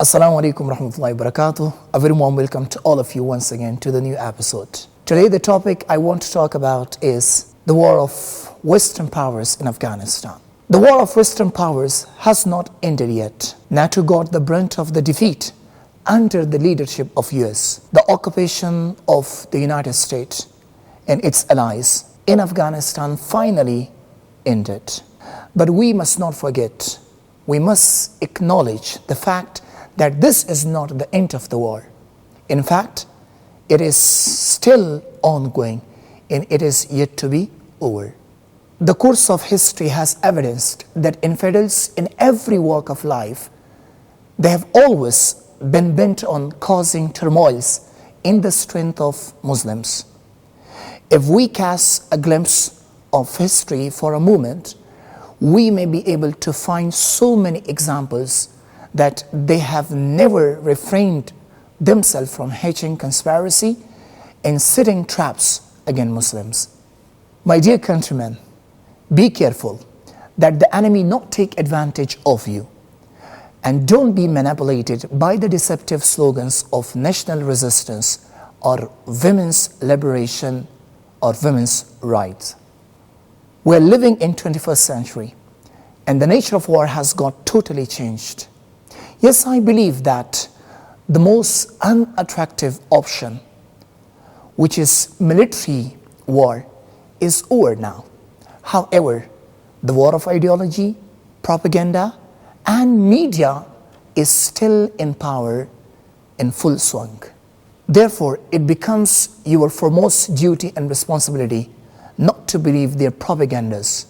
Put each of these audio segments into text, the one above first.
Assalamu alaikum warahmatullahi wabarakatuh. A very warm welcome to all of you once again to the new episode. Today the topic I want to talk about is the war of Western powers in Afghanistan. The war of Western powers has not ended yet. NATO got the brunt of the defeat under the leadership of US. The occupation of the United States and its allies in Afghanistan finally ended. But we must not forget, we must acknowledge the fact that this is not the end of the war. In fact, it is still ongoing and it is yet to be over. The course of history has evidenced that infidels in every walk of life, they have always been bent on causing turmoils in the strength of Muslims. If we cast a glimpse of history for a moment, we may be able to find so many examples that they have never refrained themselves from hatching conspiracy and setting traps against Muslims. My dear countrymen, be careful that the enemy not take advantage of you, and don't be manipulated by the deceptive slogans of national resistance or women's liberation or women's rights. We're living in 21st century and the nature of war has got totally changed. Yes, I believe that the most unattractive option, which is military war, is over now. However, the war of ideology, propaganda, and media is still in power in full swing. Therefore, it becomes your foremost duty and responsibility not to believe their propagandas,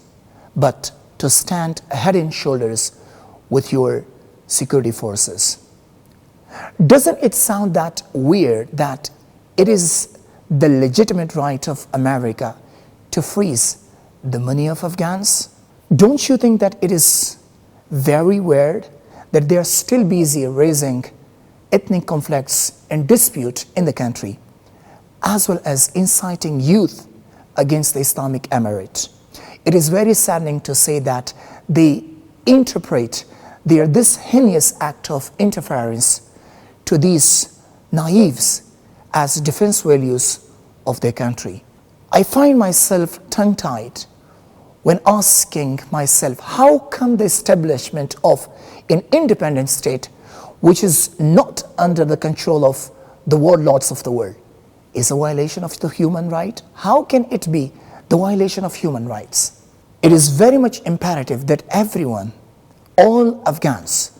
but to stand head and shoulders with your security forces. Doesn't it sound that weird that it is the legitimate right of America to freeze the money of Afghans? Don't you think that it is very weird that they are still busy raising ethnic conflicts and dispute in the country, as well as inciting youth against the Islamic Emirate? It is very saddening to say that they interpret this heinous act of interference to these naives as defense values of their country. I find myself tongue-tied when asking myself, how come the establishment of an independent state which is not under the control of the warlords of the world is a violation of the human right? How can it be the violation of human rights? It is very much imperative that everyone, all Afghans,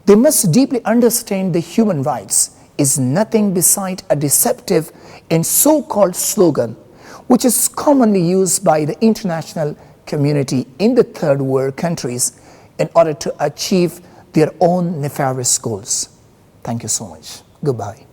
they must deeply understand the human rights is nothing beside a deceptive and so-called slogan which is commonly used by the international community in the third world countries in order to achieve their own nefarious goals. Thank you so much. Goodbye.